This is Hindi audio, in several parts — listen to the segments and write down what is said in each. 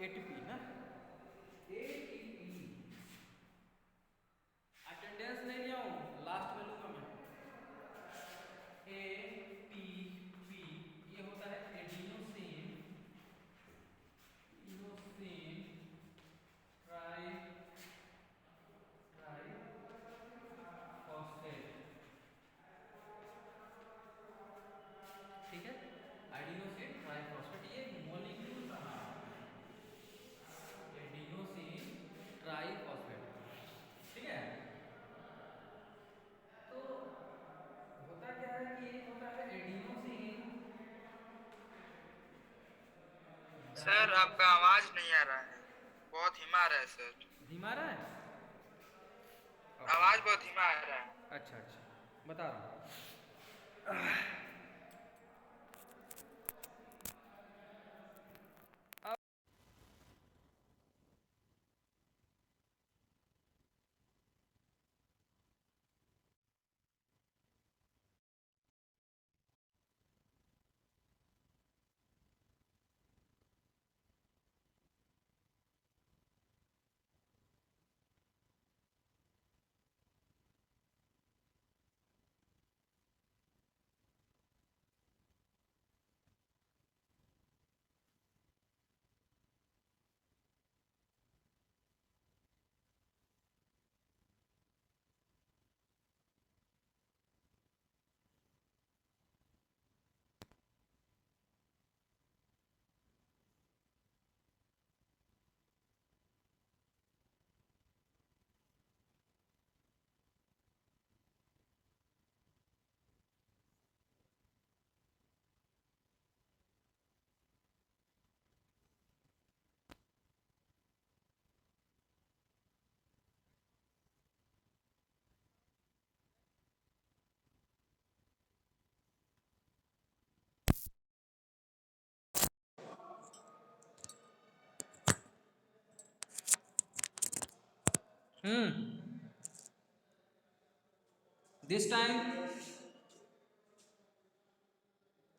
एटीपी ना, एटीपी। अटेंडेंस नहीं लिया हूँ, लास्ट में लूंगा मैं। एटीपी ये होता है एडिनोसिन, इनोसिन ट्राई फॉस्फेट। ठीक है, एडिनोसिन ट्राइफॉस्फेट, ये मॉलिक्यूल का नाम है, एडिनोसिन ट्राइफॉस्फेट। ठीक है, तो होता क्या है कि एक होता है एडिनोसिन सर डाई। आपका आवाज नहीं आ रहा है, बहुत धीमा आ रहा है सर। धीमा रहा है? आवाज ओके, बहुत धीमा आ रहा है। अच्छा अच्छा, बता रहा हूँ। This time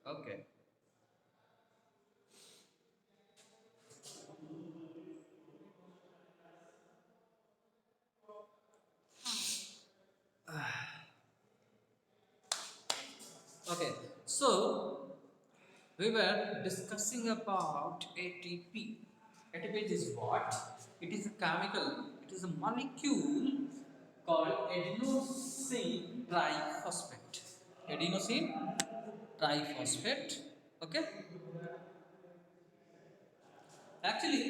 okay. Okay, so we were discussing about ATP. ATP is what? It is a chemical, it is a molecule called adenosine triphosphate. Adenosine triphosphate. Okay, actually,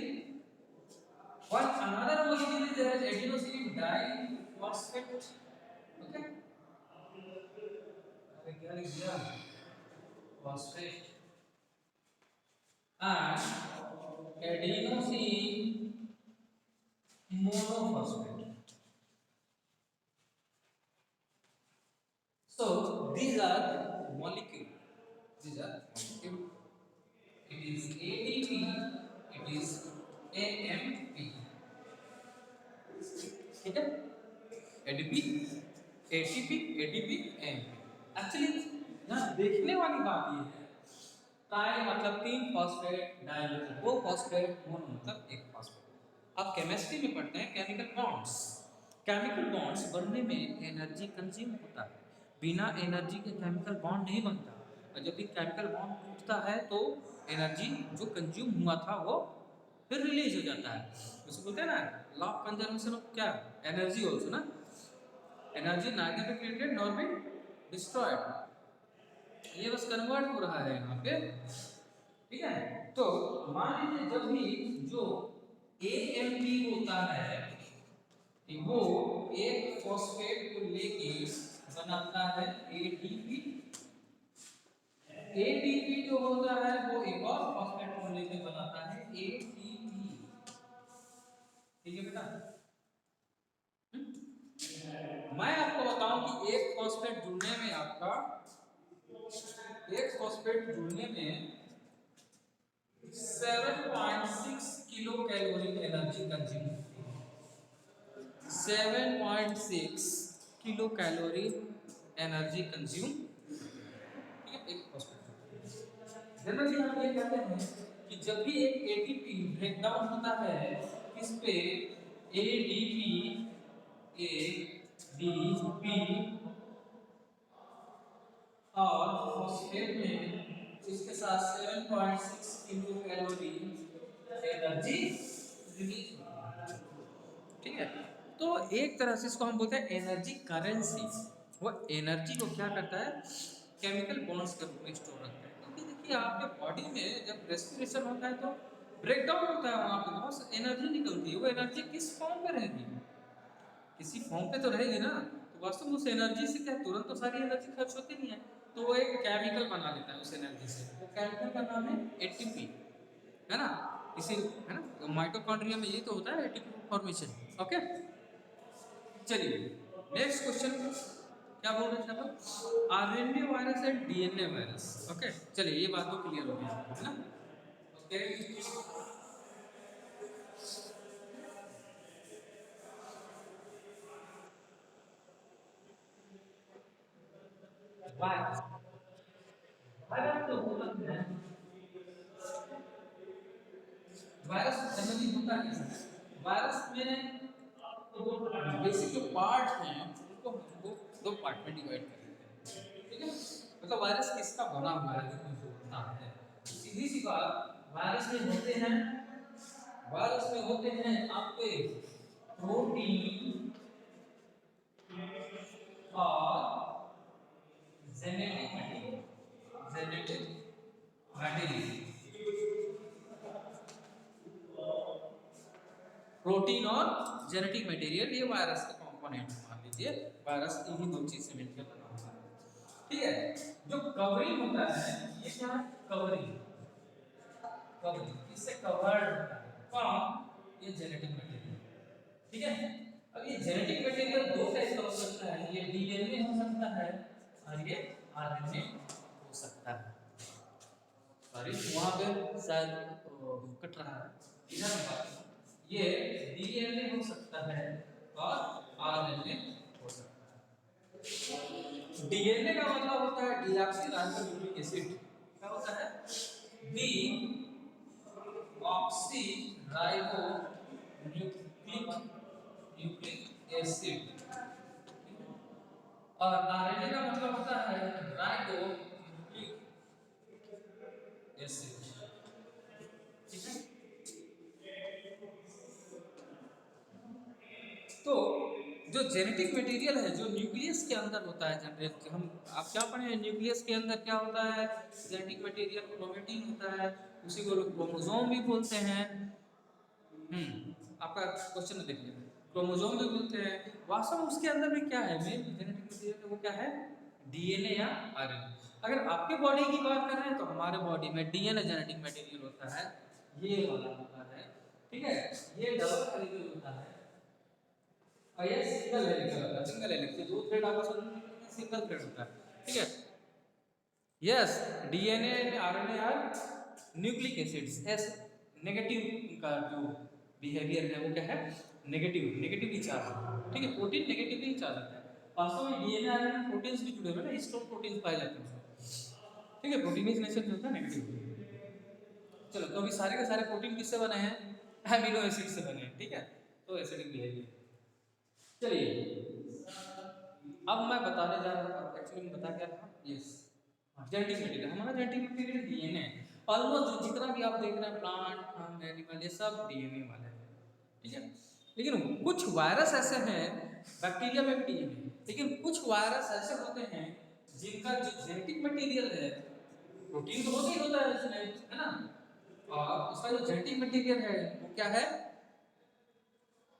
one another molecule is there is adenosine diphosphate. Okay, अरे क्या लिख दिया? Phosphate and adenosine monophosphate. So these are molecule. These are molecule. It is ATP. It is AMP. ठीक है? ADP, ATP, ADP, AMP. Actually यहाँ देखने वाली बात ये है, ट्राई मतलब तीन फॉस्फेट, डाई मतलब दो फॉस्फेट, मोनो मतलब एक फॉस्फेट। आप केमिस्ट्री में पढ़ते हैं केमिकल बॉन्ड्स। केमिकल बॉन्ड्स बनने में एनर्जी कंज्यूम होता है, बिना एनर्जी के केमिकल बॉन्ड नहीं बनता। और जब भी केमिकल बॉन्ड टूटता है तो एनर्जी जो कंज्यूम हुआ था वो फिर रिलीज हो जाता है। उसे बोलते हैं ना लॉ ऑफ कंजर्वेशन ऑफ क्या, एनर्जी ऑल्सो ना, energy neither be created nor be destroyed. ये बस कन्वर्ट हो रहा है यहाँ पे। ठीक है, तो मान लीजिए जब भी जो AMP होता है कि वो एक फॉस्फेट को लेके बनाता है ADP। ADP जो होता है वो एक और फॉस्फेट को लेके बनाता है ATP। ठीक है बेटा, मैं आपको बताऊं कि एक फॉस्फेट जुड़ने में आपका, एक फॉस्फेट जुड़ने में 7.6 किलो कैलोरी एनर्जी कंज्यूम होती है। 7.6 किलो कैलोरी एनर्जी कंज्यूम, ठीक है, एक फॉस्फेट। जनरली हम ये कहते हैं कि जब भी एक एटीपी ब्रेक डाउन होता है किस पे, एडीपी, एडीपी और फॉस्फेट में इसके साथ 7.6 किलो कैलोरी एनर्जी रिलीज होती है। ठीक है, तो एक तरह से इसको हम बोलते हैं एनर्जी करेंसी। वो एनर्जी को क्या करता है, केमिकल बॉन्ड्स के रूप में स्टोर रखता है। क्योंकि देखिए आपके बॉडी में जब रेस्पिरेशन होता है तो ब्रेकडाउन होता है, वहाँ पे बहुत एनर्जी निकलती है। वो एनर्जी किस फॉर्म में रहेगी, किसी फॉर्म पे तो रहेगी ना। तो वास्तव में उस एनर्जी से क्या तुरंत तो सारी एनर्जी खर्च होती नहीं है, तो वो एक केमिकल बना लेता है उस एनर्जी से। वो केमिकल का नाम है एटीपी, है ना। इसी, है ना, माइटोकॉन्ड्रिया में यही तो होता है, एटीपी फॉर्मेशन। ओके, चलिए नेक्स्ट क्वेश्चन, क्या बोल रहे थे अपन, RNA virus and DNA virus. Okay, चलिए ये बात तो क्लियर हो गई, है ना। ओके, वायरस, वायरस तो होता है, वायरस जनरली होता कैसा है, वायरस में बेसिक जो पार्ट हैं उनको हमको दो पार्ट में डिवाइड कर देते हैं। ठीक है, मतलब वायरस किसका बना हुआ है जो होता है, सीधी सी बात, वायरस में होते हैं, वायरस में होते हैं आपके प्रोटीन और genetic material, genetic material, protein और जेनेटिक मटेरियल, ये वायरस के कंपोनेंट मान लीजिए। वायरस इन्हीं दो चीज से मिलकर बना होता है। ठीक है, जो कवरिंग होता है ये क्या है, कवरिंग, कवरिंग इससे कवर्ड होता है कौन, ये जेनेटिक मटेरियल। ठीक है, अब ये जेनेटिक मटेरियल दो टाइप का हो सकता है, ये डीएनए हो सकता है और ये आरएनए हो सकता है। सॉरी वहां पे शायद कट रहा है, इधर बात, ये डीएनए हो सकता है और आरएनए हो सकता है। डीएनए का मतलब होता है डीऑक्सीराइबोन्यूक्लिक एसिड, क्या होता है, D oxy ribo nucleic acid, और आरएनए का मतलब होता है राइबो न्यूक्लिक एसिड। ठीक है, तो जो जेनेटिक मटेरियल है जो न्यूक्लियस के अंदर होता है, जनरल हम आप क्या पढ़े हैं, न्यूक्लियस के अंदर क्या होता है, जेनेटिक मटेरियल क्रोमेटिन होता है, उसी को लोग क्रोमोसोम भी बोलते हैं। आपका क्वेश्चन देख लीजिए, क्रोमोसोम भी बोलते हैं। वास्तव में उसके अंदर भी क्या है, मेन जेनेटिक मटेरियल वो क्या है, डीएनए या आरएनए। अगर आपके बॉडी की बात कर रहे हैं तो हमारे बॉडी में डीएनए जेनेटिक मटेरियल होता है, ये वाला होता है। ठीक है, ये डबल हेलिकल होता है और ये सिंगल हेलिकल होता है। सिंगल हेलिक्स दो थ्रेड आपस में सिंगल थ्रेड होता है। ठीक है, yes, DNA and RNA are nucleic acids, S negative का जो बिहेवियर है वो क्या है, नेगेटिव, नेगेटिवली चार्ज। ठीक है, प्रोटीन नेगेटिवली चार्ज होता है। वास्तव में डीएनए आरएनए प्रोटीन्स भी जुड़े हुए हैं ना, स्ट्रॉन्ग प्रोटीन्स पाए जाते हैं उसमें। ठीक है, प्रोटीन नेचर जो होता है नेगेटिव। चलो, तो अभी सारे के सारे प्रोटीन किससे बने हैं, एमिनो एसिड से बने हैं। ठीक है, तो एसिडिक बिहेवियर। चलिए अब मैं बताने जा रहा हूँ, एक्चुअली मैं बता क्या रहा हूँ, यस जेनेटिक मटेरियल, हमारा जेनेटिक मटेरियल डीएनए। ऑलमोस्ट जितना भी आप देख रहे हैं प्लांट एनिमल ये सब डीएनए वाले हैं। ठीक है, लेकिन कुछ वायरस ऐसे हैं, बैक्टीरिया में भी डीएनए, लेकिन कुछ वायरस ऐसे होते हैं जिनका जो जेनेटिक मटेरियल है, प्रोटीन तो होता ही होता है उसमें, है ना, और उसका जो जेनेटिक मटेरियल है वो क्या है,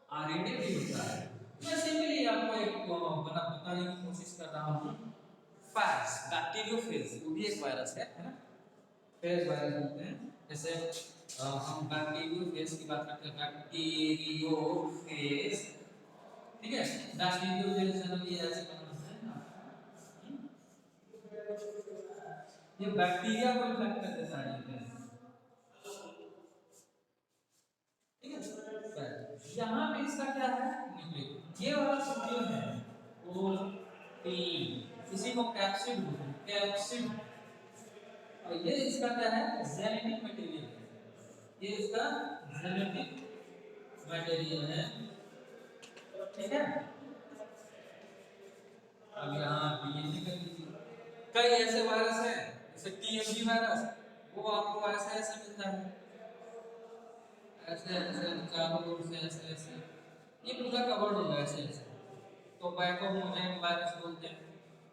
आरएनए भी होता है। मैं सिंपली आपको एक बताने की कोशिश कर रहा हूँ। फैज, बैक्टीरियोफेज, वो भी एक वायरस है ना, फेज वायरस होते हैं। जैसे हम बैक्टीरियोफेज की बात करते हैं, बैक्टीरियोफेज। ठीक है, बैक्टीरियोफेज जनरली ऐसे बना होता है ना, ये बैक्टीरिया को इन्फेक्ट कर देता है। ठीक है, यहाँ पे इसका क्या है, न्यूक्लिक, ये वाला सब जो है प्रोटीन, इसी को कैप्सिड बोलते हैं, कैप्सिड। और ये इसका क्या है, जेनेटिक मटेरियल है। ये इसका जेनेटिक मटेरियल है, ठीक है। अब यहाँ डीएनए कर लीजिए। कई ऐसे वायरस हैं जैसे टीएमवी वायरस, वो आपको ऐसे ऐसे मिलता है, ऐसे ऐसे चारों ओर से ऐसे ऐसे, ये पूरा कवर्ड होगा ऐसे ऐसे, तो बैकोमोजेन वायरस बोलते हैं,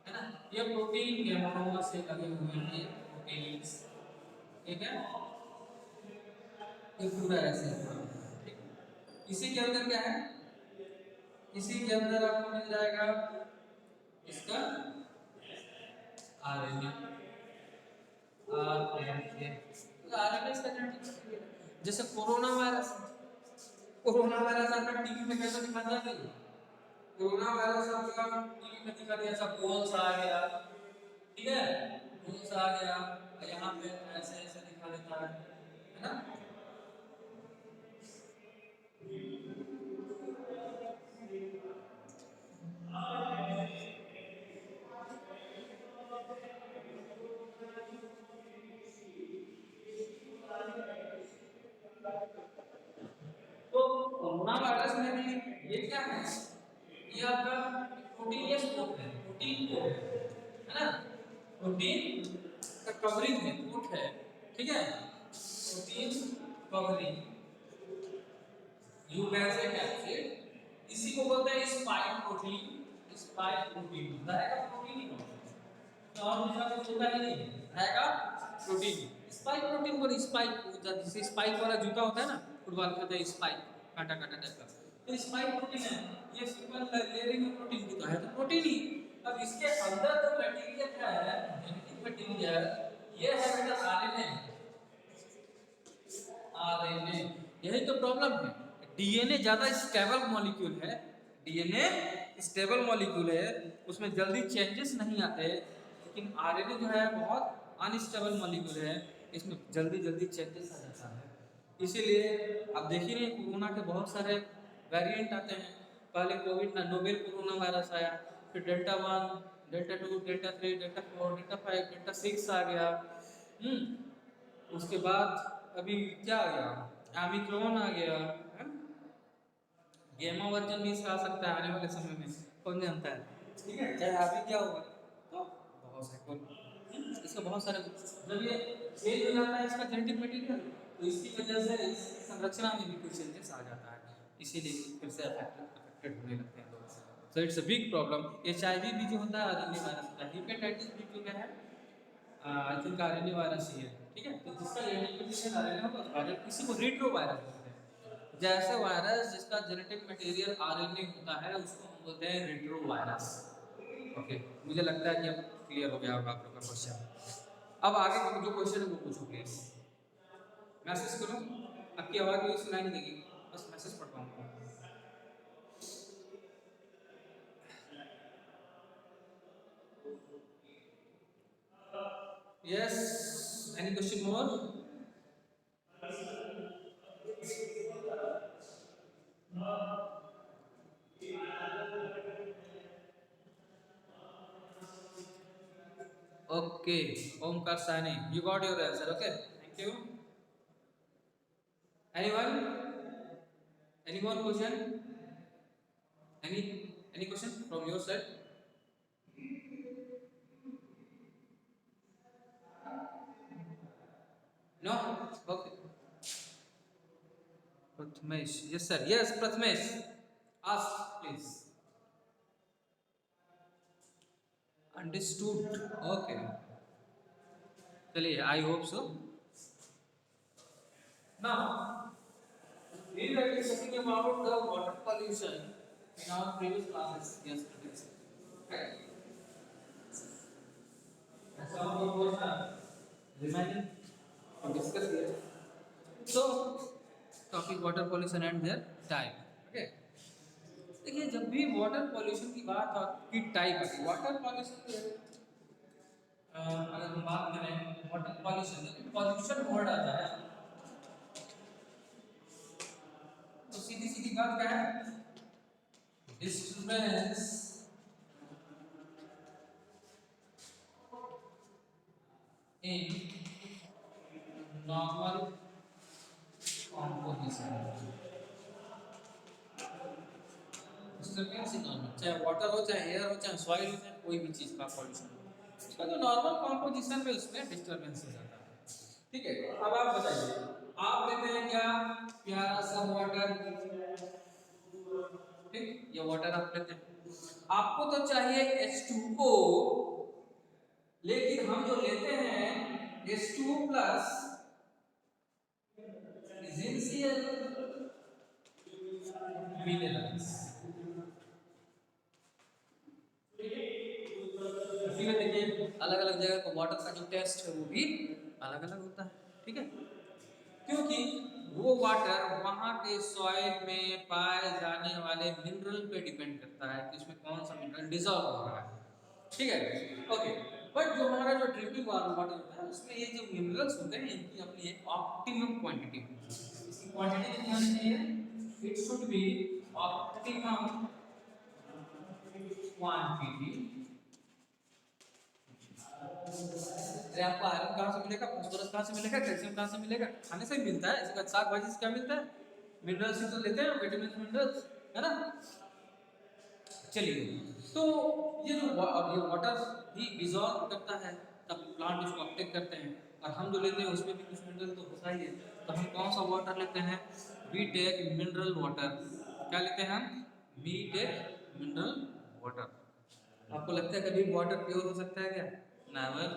है ना। ये प्रोटीन के मोनोमर से लगे हुए हैं, ये प्रोटीन्स, ठीक है। ये पूरा ऐसे है, ठीक है। इसी के अंदर क्या है, इसी के अंदर आपको मिल जाएगा इसका आरएनए, आरएनए, आरएनए इसका जेनेटिक मटेरियल है। जैसे कोरोना वायरस, कोरोना वायरस आपका टीवी में कैसे दिखाता है, कोरोना वायरस आपका टीवी में दिखा दिया, सब गोल्स आ गया, ठीक है, गोल्स आ गया, यहाँ पे ऐसे ऐसे दिखा देता है ना। तो कोरोना वायरस में भी ये क्या है, ये आपका प्रोटीनियस कोट है, प्रोटीन कोट है ना, प्रोटीन का कवरिंग है, कोट है, ठीक है, प्रोटीन कवरिंग, यू कैसे कैप्सिड, इसी को बोलते हैं स्पाइक प्रोटीन, स्पाइक प्रोटीन रहेगा, प्रोटीन ही होता है, और दूसरा कुछ होता ही नहीं रहेगा, प्रोटीन। स्पाइक प्रोटीन को स्पाइक, जैसे स्पाइक वाला जूता होता है ना, फुटबॉल खेलते हैं स्पाइक, काटा काटा टाइप का, तो स्पाइक प्रोटीन है, ये सिंपल लेयरिंग में प्रोटीन की तो है, तो प्रोटीन ही। अब इसके अंदर जो मटेरियल क्या है, जेनेटिक मटेरियल, ये है बेटा आरएनए, आरएनए, यही तो प्रॉब्लम है। डीएनए ज्यादा स्टेबल मॉलिक्यूल है, डीएनए स्टेबल मॉलिक्यूल है, उसमें जल्दी चेंजेस नहीं आते, लेकिन आरएनए जो है बहुत अनस्टेबल मॉलिक्यूल है, इसमें जल्दी जल्दी चेंजेस आ जाता है। इसीलिए आप देख ही रहे हैं कोरोना के बहुत सारे वेरिएंट आते हैं, पहले कोविड ना नोवेल कोरोना वायरस आया, फिर delta 1, delta 2, delta 3, delta 4, delta 5, delta 6 आ गया, उसके बाद अभी क्या आ गया, ओमिक्रॉन आ गया है, गेमा वर्जन भी इसका आ सकता है आने वाले समय में, कौन जानता है, ठीक है, चाहे अभी क्या होगा, तो बहुत से इसका बहुत सारे, जब ये चेंज हो जाता है इसका जेनेटिक मटेरियल, तो इसकी वजह से इस संरचना में भी कुछ चेंजेस आ जाता है, इसीलिए फिर से अफेक्टेड होने लगते हैं लोग। So it's a big problem. HIV भी जो होता है आरएनए वायरस होता है, हेपेटाइटिस बी जो है आई थिंक आरएनए वायरस ही है, ठीक है, तो जिसका जेनेटिक मटेरियल आरएनए होगा वायरस, किसी को रिट्रो वायरस बोलते हैं, जैसे वायरस जिसका जेनेटिक मटेरियल आरएनए होता है उसको हम बोलते हैं रिट्रो वायरस। ओके, मुझे लगता है कि अब क्लियर हो गया होगा आप लोग का क्वेश्चन। अब आगे जो क्वेश्चन है वो पूछो प्लीज, मैसेज करो, आपकी आवाज भी सुनाई नहीं देगी, बस मैसेज पढ़ पाऊंगा। Yes, any question more? Okay, Omkar Sani, you got your answer. Okay, thank you. Anyone? Any more question? Any question from your side? No? Okay. Prathamesh, yes sir. Yes, Prathamesh. Ask please. Understood. Okay. चलिए, I hope so. Now, we were discussing about the water pollution in our previous classes yesterday. Right? Some of those are remaining to discuss here. So, topic water pollution and their type. Okay. देखिए, जब भी वाटर पॉल्यूशन की बात की टाइप आती है, वाटर पॉल्यूशन अगर हम बात करें वाटर पॉल्यूशन, पॉल्यूशन वर्ड आता है तो सीधी सीधी बात क्या है, disturbance in normal disturbance environment, चाहे वाटर हो, चाहे एयर हो, चाहे सॉइल हो, चाहे कोई भी चीज़ का पॉल्यूशन हो, उसका जो नॉर्मल कॉम्पोजिशन है उसमें डिस्टर्बेंस हो जाता है। ठीक है, अब आप बताइए, आप लेते हैं क्या, प्यारा सा वाटर, ठीक, ये वाटर आप लेते हैं, आपको तो चाहिए H2O, लेकिन हम जो लेते हैं H2O प्लस एसेंशियल मिनरल्स। इसी में देखिए अलग अलग जगह का वाटर का जो टेस्ट है वो भी अलग अलग होता है। ठीक है, क्योंकि वो वाटर वहाँ के सॉइल में पाए जाने वाले मिनरल पे डिपेंड करता है कि उसमें कौन सा मिनरल डिजॉल्व हो रहा है। ठीक है, ओके, बट जो हमारा जो ड्रिंकिंग वाटर होता है उसमें ये जो मिनरल्स होते हैं इनकी अपनी एक ऑप्टिमम क्वांटिटी होती है। इसकी क्वांटिटी कितनी होनी चाहिए, it should be optimum quantity. आपको आयरन कहाँ से मिलेगा, फास्फोरस कहाँ से मिलेगा, कैल्शियम कहाँ से मिलेगा, खाने से ही मिलता है। इसके बाद साग भाजी से क्या मिलता है, मिनरल्स ही तो लेते हैं, विटामिन मिनरल्स, है ना। चलिए, तो ये जो ये वाटर भी डिजॉल्व करता है तब प्लांट उसको अपटेक करते हैं, और हम जो लेते हैं उसमें भी कुछ मिनरल तो होता ही है। तो हम कौन सा वाटर लेते हैं, वी टेक मिनरल वाटर। क्या लेते हैं हम, वी टेक मिनरल वाटर। आपको लगता है कभी वाटर प्योर हो सकता है क्या, नेवर।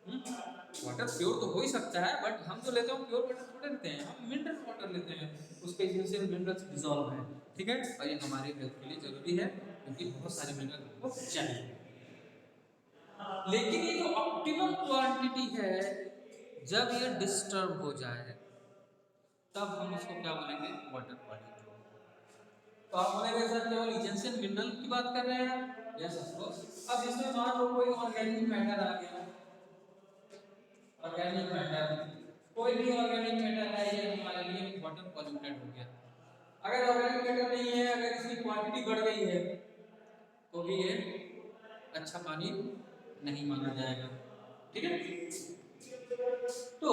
वाटर प्योर तो हो ही सकता है, बट हम जो लेते हैं प्योर वाटर थोड़े लेते हैं, हम मिनरल वाटर लेते हैं, उसके एसेंशियल मिनरल्स डिसॉल्व हैं। ठीक है, और ये हमारे हेल्थ के लिए जरूरी है क्योंकि बहुत सारे मिनरल हमको चाहिए। लेकिन ये जो ऑप्टिमम क्वांटिटी है, जब ये डिस्टर्ब हो जाए तब हम उसको क्या बोलेंगे, वाटर क्वालिटी। तो आप बोलेंगे सर केवल एसेंशियल मिनरल की बात कर रहे हैं, यस ऑफ कोर्स। अब इसमें मान लो कोई ऑर्गेनिक मैटर आ गया, ऑर्गेनिक मैटर, कोई भी ऑर्गेनिक मैटर है, ये हमारे लिए वाटर पॉल्यूटेड हो गया। अगर ऑर्गेनिक मैटर नहीं है, अगर इसकी क्वांटिटी बढ़ गई है तो भी ये अच्छा पानी नहीं माना जाएगा। ठीक है, तो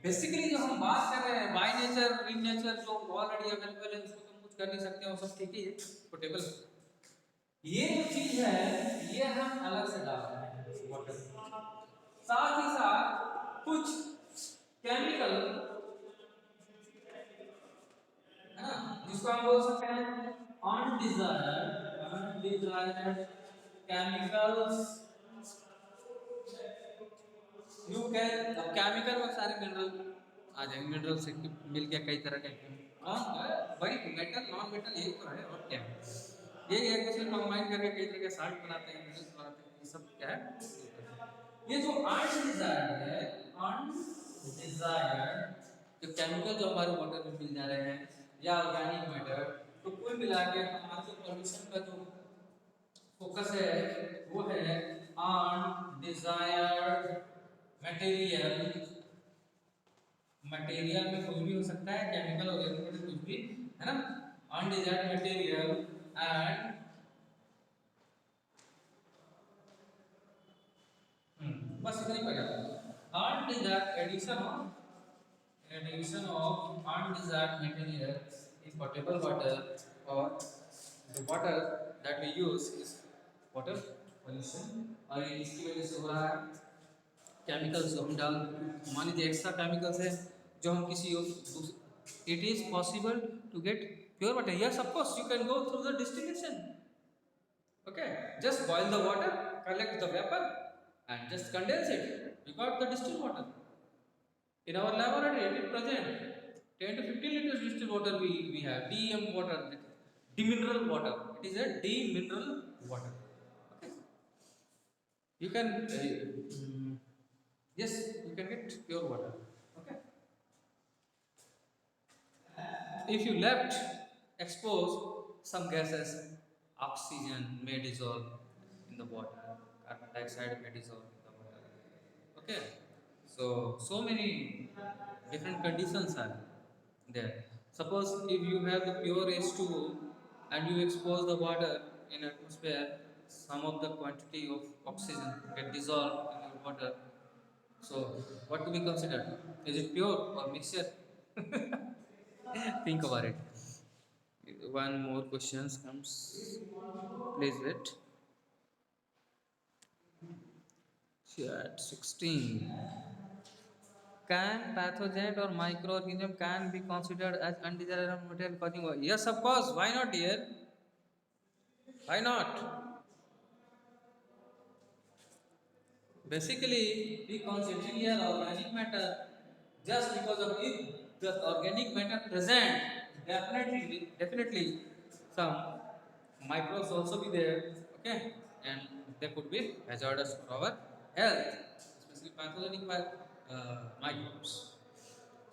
बेसिकली जो हम बात कर रहे हैं बाय नेचर इन नेचर जो ऑलरेडी अवेलेबल है उसको तो कुछ कर नहीं सकते, वो सब ठीक ही है, पोर्टेबल। ये जो चीज है ये हम अलग से डाल रहे हैं वाटर, साथ ही साथ कुछ केमिकल, है ना, जिसको हम बोल सकते हैं अनडिजायर्ड केमिकल्स। यू कैन, अब केमिकल में सारे मिनरल आ जाएंगे, मिनरल से मिल के कई तरह के नॉन, वही मेटल नॉन मेटल यही तो है, और क्या है, ये एक दूसरे को कंबाइन करके कई तरह के साल्ट बनाते हैं, मिनरल्स बनाते हैं, ये सब क्या है। ये जो अनडिजायर्ड है, अनडिजायर्ड जो केमिकल जो हमारे वाटर में मिल जा रहे हैं या ऑर्गेनिक मैटर, तो कुल मिला के हमारा जो पॉल्यूशन का जो फोकस है वो है अनडिजायर्ड मटेरियल। मटेरियल में कुछ भी हो सकता है, केमिकल ऑर्गेनिक कुछ भी, है ना। अनडिजायर्ड मटेरियल एंड बस इतना ही पढ़ा, undesired addition of undesired material in potable water, or the water that we use is water pollution, और ये इसकी वजह से हो रहा है केमिकल्स जो हम डाल, मान लीजिए एक्स्ट्रा केमिकल्स है जो हम किसी it is possible to get pure water, yes of course you can go through the distillation, okay, just boil the water, collect the vapor and just condense it, you got the distilled water. In our laboratory, it is present 10 to 15 liters distilled water we have, DEM water, demineral water. It is a demineral water. Okay. You can, yes, you can get pure water. Okay. If you left exposed some gases, oxygen may dissolve in the water, carbon dioxide may dissolve in the water. Okay, so many different conditions are there. Suppose if you have the pure H2O and you expose the water in atmosphere, some of the quantity of oxygen get dissolved in your water. So what to be considered, is it pure or mixture? Think about it. One more question comes. Please wait. Chat 16. Can pathogen or microorganism can be considered as undesirable material causing? Yes, of course. Why not, dear? Why not? Basically, we considering here organic matter just because of it, the organic matter present. Definitely, some microbes also be there. Okay, and they could be hazardous for our health, especially pathogenic microbes.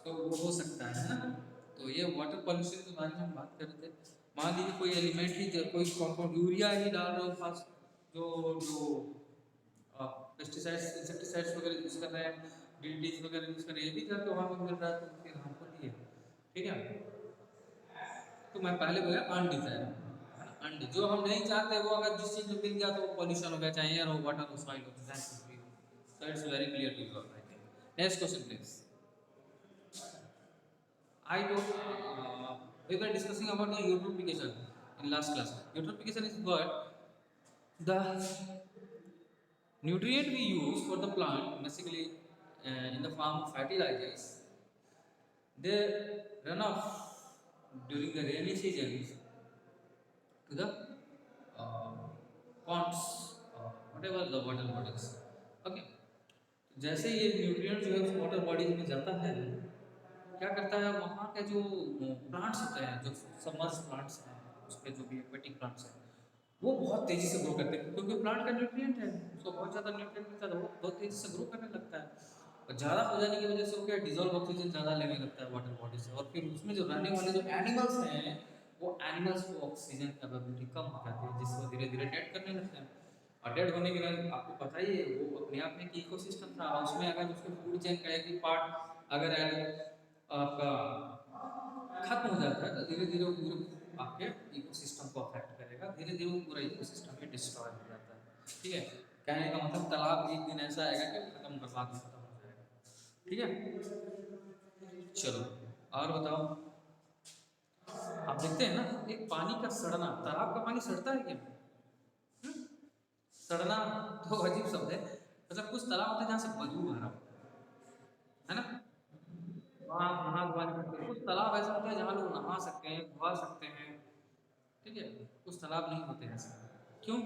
तो वो हो सकता है ना। तो ये वाटर पॉल्यूशन के बारे में हम बात कर रहे थे। मान लीजिए कोई एलिमेंट ही कोई कंपाउंड यूरिया ही डाल रहे हो खास जो जो पेस्टिसाइड्स इंसेक्टिसाइड्स वगैरह यूज कर रहे हैं, डीडीटीज वगैरह यूज कर रहे हैं, ये भी जाके वहाँ पे मिल रहा है तो फिर हमको नहीं है। ठीक है, तो मैं पहले बोला अनडिजायरेबल अंड जो हम नहीं चाहते वो अगर जिस चीज में मिल गया तो वो पॉल्यूशन हो गया, चाहे एयर हो वाटर हो सॉइल हो, so it's very clear to you all, I think. Next question please. I do. We were discussing about the eutrophication in last class. Eutrophication is what the nutrient we use for the plant, basically in the form of fertilizers. They run off during the rainy seasons to the ponds, whatever the water bodies. Okay. जैसे ये न्यूट्रिएंट जो है उस वाटर बॉडीज में जाता है, क्या करता है वहाँ के जो प्लांट्स होते हैं, जो सबमर्ज प्लांट्स हैं, उसके जो भी एक्वेटिक प्लांट्स हैं, वो बहुत तेजी से ग्रो करते हैं क्योंकि प्लांट का न्यूट्रिएंट है, उसको बहुत ज़्यादा न्यूट्रिएंट मिलता है तो वो बहुत तेजी से ग्रो करने लगता है। और ज़्यादा हो जाने की वजह से वो क्या डिजॉल्व ऑक्सीजन ज़्यादा लेने लगता है वाटर बॉडी से, और फिर उसमें जो रहने वाले जो एनिमल्स हैं वो एनिमल्स को ऑक्सीजन कैपेबिलिटी कम हो जाती है, जिससे वो धीरे धीरे डेड करने लगते हैं। और डेड होने के बाद आपको पता ही है वो अपने आप में एक इकोसिस्टम था, उसमें अगर उसके फूड चेन का एक ही पार्ट अगर आपका खत्म हो जाता है तो धीरे धीरे वो पूरे आपके इकोसिस्टम को अफेक्ट करेगा, धीरे धीरे वो पूरा इकोसिस्टम भी डिस्ट्रॉय हो जाता है। ठीक है, कहने का मतलब तालाब एक दिन ऐसा आएगा कि खत्म बर्बाद खत्म हो जाएगा। ठीक है, चलो और बताओ। आप देखते हैं ना एक पानी का सड़ना, तालाब का पानी सड़ता है क्या? सड़ना तो अजीब शब्द है, मतलब कुछ तालाब होते हैं जहाँ से बदबू आ रहा है ना, वहाँ नहा धुआ नहीं सकते। कुछ तालाब ऐसा होता है जहाँ लोग नहा सकते हैं, धुआ सकते हैं। ठीक है, कुछ तालाब नहीं होते ऐसे। क्यों?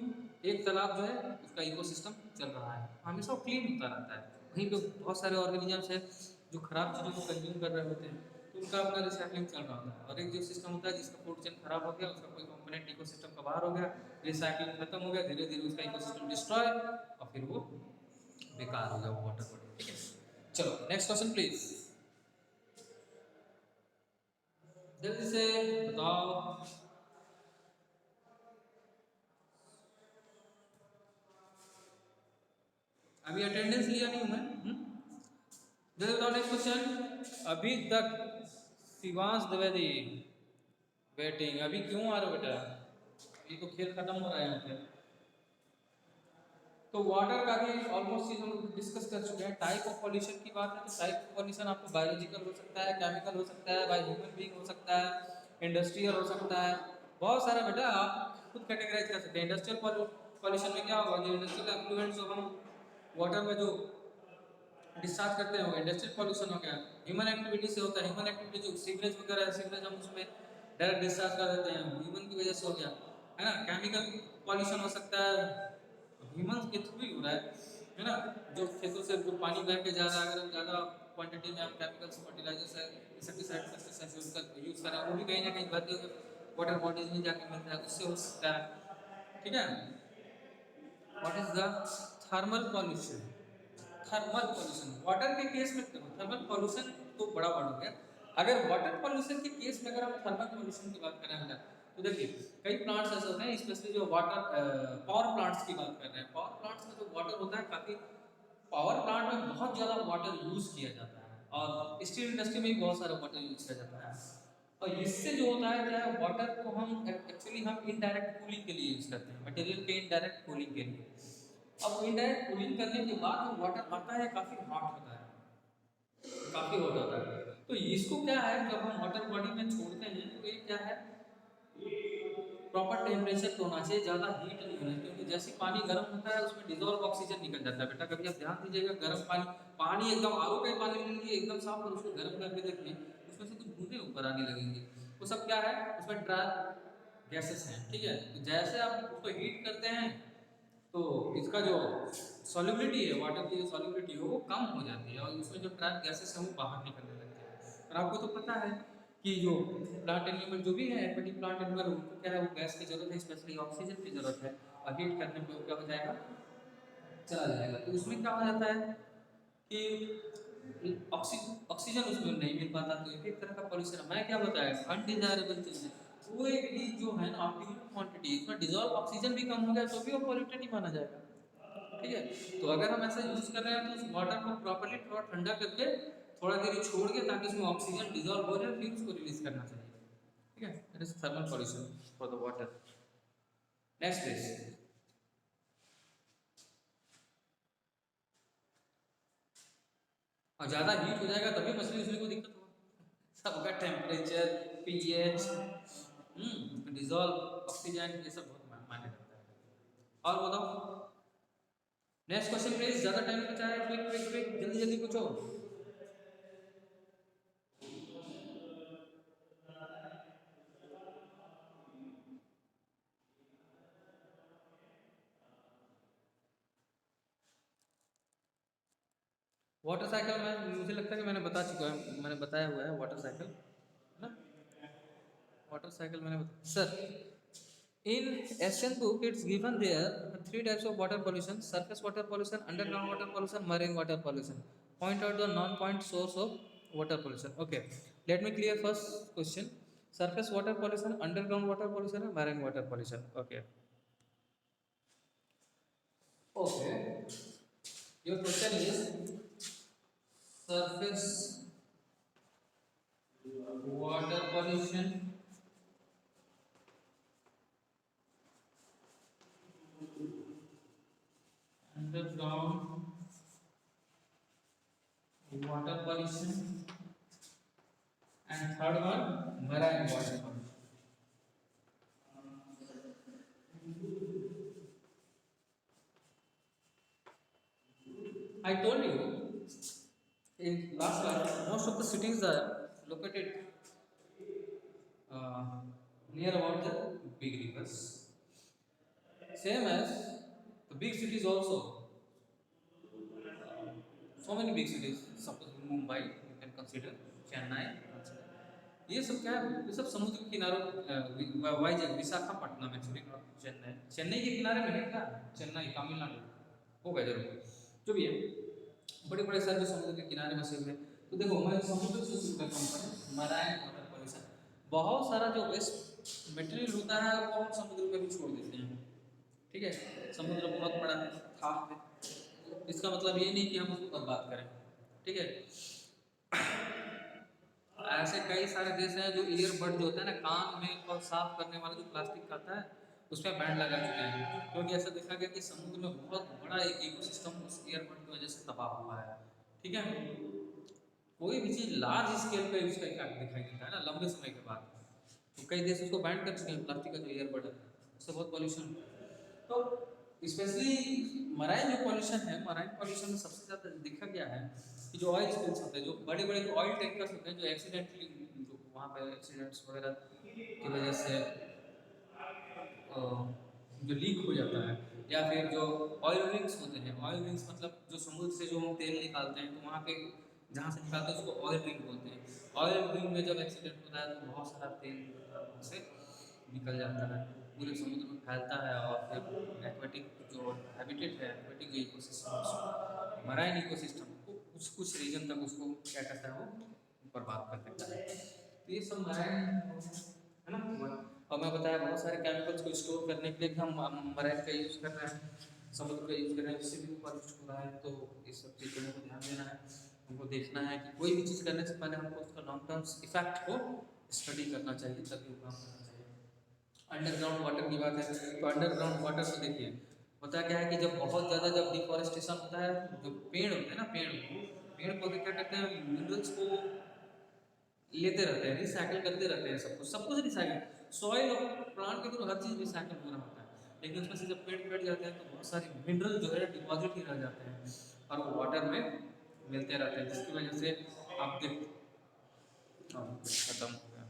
एक तालाब जो है उसका इकोसिस्टम चल रहा है, हमेशा क्लीन होता रहता है, वहीं पे बहुत सारे ऑर्गेनिजम्स हैं जो खराब चीज़ों को कंज्यूम कर रहे होते हैं तो उनका अपना रिसाइकलिंग चल रहा होता है। और एक जो सिस्टम होता है जिसका फूड चेन खराब हो गया, उसका कोई कंपोनेंट इकोसिस्टम का बाहर हो गया, रिसाइकलिंग खत्म हो गया, धीरे धीरे उसका इकोसिस्टम डिस्ट्रॉय और फिर वो बेकार हो गया वाटर बॉडी। ठीक है, चलो नेक्स्ट क्वेश्चन प्लीज, जल्दी से बताओ। अभी अटेंडेंस लिया नहीं हूं मैं। जल्दी बताओ नेक्स्ट क्वेश्चन। अभी तक शिवांश द्विवेदी वेटिंग, अभी क्यों आ रहे हो बेटा? अभी तो खेल खत्म हो रहा है यहाँ पे। तो वाटर का भी ऑलमोस्ट चीज हम लोग डिस्कस कर चुके हैं। टाइप ऑफ पॉल्यूशन की बात है तो टाइप ऑफ पॉल्यूशन आपको बायोलॉजिकल हो सकता है, केमिकल हो सकता है, बाय ह्यूमन बीइंग हो सकता है, इंडस्ट्रियल हो सकता है, बहुत सारा बेटा आप खुद कैटेगराइज कर सकते हैं। इंडस्ट्रियल पॉल्यूशन में क्या होगा, जो इंडस्ट्रियल एफ्लुएंट्स जो हम वाटर में जो डिस्चार्ज करते हैं वो इंडस्ट्रियल पॉल्यूशन हो गया। ह्यूमन एक्टिविटी से होता है, ह्यूमन एक्टिविटी जो सीवरेज वगैरह है, सीवरेज हम उसमें डायरेक्ट डिस्चार्ज कर देते हैं, ह्यूमन की वजह से हो गया है ना। केमिकल पॉल्यूशन हो सकता है, ह्यूमन के थ्रू ही हो रहा है ना। जो खेतों से जो पानी बह के जा रहा है, अगर हम ज़्यादा क्वांटिटी में हम केमिकल्स फर्टिलाइजर्स है इंसेक्टिसाइड यूज कर रहे हैं, वो भी कहीं ना कहीं बहते हुए वाटर बॉडीज में जाके मिलता है, उससे हो सकता है। ठीक है, what is the thermal pollution? Thermal pollution water के केस में, थर्मल पॉल्यूशन तो बड़ा वर्ड हो गया। अगर वाटर पॉल्यूशन के केस में अगर हम थर्मल पॉल्यूशन की बात करें बेटा, तो देखिए कई प्लांट्स ऐसे होते हैं, स्पेशली जो वाटर पावर प्लांट्स की बात कर रहे हैं, पावर प्लांट्स में जो वाटर होता है काफ़ी, पावर प्लांट में बहुत ज़्यादा वाटर यूज़ किया जाता है, और स्टील इंडस्ट्री में भी बहुत सारा वाटर यूज़ किया जाता है। और इससे जो होता है क्या है, वाटर को हम एक्चुअली हम इनडायरेक्ट कूलिंग के लिए यूज़ करते हैं, मटेरियल के इनडायरेक्ट कूलिंग के लिए। अब इनडायरेक्ट कूलिंग करने के बाद जो वाटर आता है काफ़ी हॉट होता है, काफ़ी हॉट होता है। तो इसको क्या है, जब हम वाटर बॉडी में छोड़ते हैं तो ये क्या है, प्रॉपर टेम्परेचर पे होना चाहिए, ज़्यादा हीट नहीं होना, क्योंकि जैसे पानी गर्म होता है उसमें डिजॉल्व ऑक्सीजन निकल जाता है। बेटा कभी आप ध्यान दीजिएगा, गर्म पानी, पानी एकदम आरओ का पानी ले लीजिए एकदम साफ, और उसको गर्म करके देखिए उसमें से कुछ बूंदे ऊपर आने लगेंगे। वो सब क्या है, उसमें ट्रैप गैसेस हैं, ठीक है। तो जैसे आप उसको हीट करते हैं तो इसका जो सॉल्युबिलिटी है, वाटर की जो सॉल्युबिलिटी है वो कम हो जाती है, और उसमें जो ट्रैप गैसेस हैं वो बाहर निकलने लगते हैं। और आपको तो पता है कि जो प्लांट एनिमल जो भी है, एक्वेटिक प्लांट एनिमल, उनको क्या है, वो गैस की जरूरत है, स्पेशली ऑक्सीजन की जरूरत है, और हीट करने पे वो क्या हो जाएगा, चला जाएगा। तो उसमें क्या हो जाता है कि ऑक्सीजन उसमें नहीं मिल पाता, तो एक तरह का पॉल्यूशन है। मैं क्या बताया, अनडिजायरेबल चीज है। कोई भी जो है ना ऑप्टिमम क्वांटिटी, इसमें डिजॉल्व ऑक्सीजन भी कम हो गया तो भी वो पॉल्यूटेड ही माना जाएगा, ठीक है। तो अगर हम ऐसा यूज कर रहे हैं तो उस वाटर को प्रॉपर्ली थोड़ा ठंडा करके थोड़ा देर छोड़ के, ताकि उसमें ऑक्सीजन डिजॉल्व हो जाए, फिर उसको रिलीज करना चाहिए, ठीक है। It is thermal pollution for the water. Next is, और ज़्यादा हीट हो जाएगा तभी मछली उछली को दिक्कत होगा। सबका टेम्परेचर, पीएच, डिजॉल्व ऑक्सीजन, ये सब बहुत मायने रखता है। और बताओ, नेक्स्ट क्वेश्चन प्लीज, ज़्यादा टाइम बचा है, क्विक क्विक क्विक, जल्दी जल्दी पूछो। वाटर साइकिल में मुझे लगता है कि मैंने बता चुका है, मैंने बताया हुआ है वाटर साइकिल, है ना। वाटर साइकिल मैंने बता sir, in Asian book it's given there three types of water pollution: surface water pollution, underground water pollution, marine water pollution. Point out the non-point source of water pollution. Okay, let me clear first question: surface water pollution, underground water pollution, and marine water pollution. Okay, okay, your question is surface water pollution, underground water pollution, and third one marine water pollution. I told you in last class, most of the cities are located uh, near about the big rivers. Same as the big cities also. So many big cities, suppose Mumbai, you can consider, Chennai, consider. ये सब क्या है, ये सब समुद्र के किनारों, वाइजैक, विशाखापट्टनम, एक्चुअली नॉट चेन्नई, चेन्नई के किनारे में है क्या, चेन्नई तमिलनाडु होगा जरूर, जो भी है, बड़े बड़े शहर जो समुद्र के किनारे बसे हुए हैं। तो देखो मैं समुद्र से शुरू करता हूँ, मराइन वाटर पॉल्यूशन, बहुत सारा जो वेस्ट मटेरियल होता है वो हम समुद्र में भी छोड़ देते हैं, ठीक है। समुद्र बहुत बड़ा है, साफ है, इसका मतलब ये नहीं कि हम उसको बर्बाद करें, ठीक है। ऐसे कई सारे देश हैं जो ईयरबड जो होता है ना कान में और साफ करने वाला जो प्लास्टिक का आता है, उस पर बैन लगा चुके हैं, क्योंकि ऐसा देखा गया कि समुद्र में बहुत बड़ा एक इकोसिस्टम उस ईयरबड की वजह से तबाह हुआ है, ठीक है। कोई भी चीज़ लार्ज स्केल पे उसका इफेक्ट दिखाई देता है ना लंबे समय के बाद, तो कई देश उसको बैन कर चुके हैं, प्लास्टिक का जो ईयरबड है उससे बहुत पॉल्यूशन। तो स्पेशली मराइन जो पॉल्यूशन है, मराइन पॉल्यूशन में सबसे ज़्यादा देखा गया है कि जो ऑयल स्पिल्स होते हैं, जो बड़े बड़े ऑयल टैंकर्स होते हैं, जो एक्सीडेंटली जो वहाँ पे एक्सीडेंट्स वगैरह की वजह से जो लीक हो जाता है, या फिर जो ऑयल रिंग्स होते हैं, ऑयल रिंग्स मतलब जो समुद्र से जो हम तेल निकालते हैं तो वहाँ पे जहाँ से निकालते हैं उसको ऑयल रिंग बोलते हैं। ऑयल रिंग में जब एक्सीडेंट होता है तो बहुत सारा तेल वहाँ से निकल जाता है, पूरे समुद्र में फैलता है, और फिर एक्वेटिक जो हैबिटेट है, एक्वेटिक इकोसिस्टम, मराइन इकोसिस्टम को कुछ कुछ रीजन तक उसको क्या करता है, वो बर्बाद कर देता है। तो ये सब मराइन है ना। और मैं बताया बहुत सारे केमिकल्स को स्टोर करने के लिए भी हम मराइन का यूज़ कर रहे हैं, समुद्र का यूज़ कर रहे हैं, उससे भी पॉल्यूट हो रहा है। तो इस सब चीज़ों को ध्यान देना है, हमको देखना है कि कोई भी चीज़ करने से पहले हमको उसका लॉन्ग टर्म इफेक्ट को स्टडी करना चाहिए, तभी वो काम करना चाहिए। अंडरग्राउंड वाटर की बात है, तो अंडरग्राउंड वाटर को देखिए, होता क्या है कि जब बहुत ज़्यादा जब डिफॉरेस्टेशन होता है, जो पेड़ होते हैं ना, पेड़ पेड़ पौधे क्या करते हैं, मिनरल्स को लेते रहते हैं, रिसाइकिल करते रहते हैं, सब कुछ रिसाइकिल, सॉइल और प्लांट के थ्रू हर चीज़ रिसाइकिल हो रहा होता है। लेकिन उसमें से जब पेड़ कट जाते हैं तो बहुत सारे मिनरल जो है डिपॉजिट ही रह जाते हैं और वो वाटर में मिलते रहते हैं, जिसकी वजह से आप देख खत्म हो गया।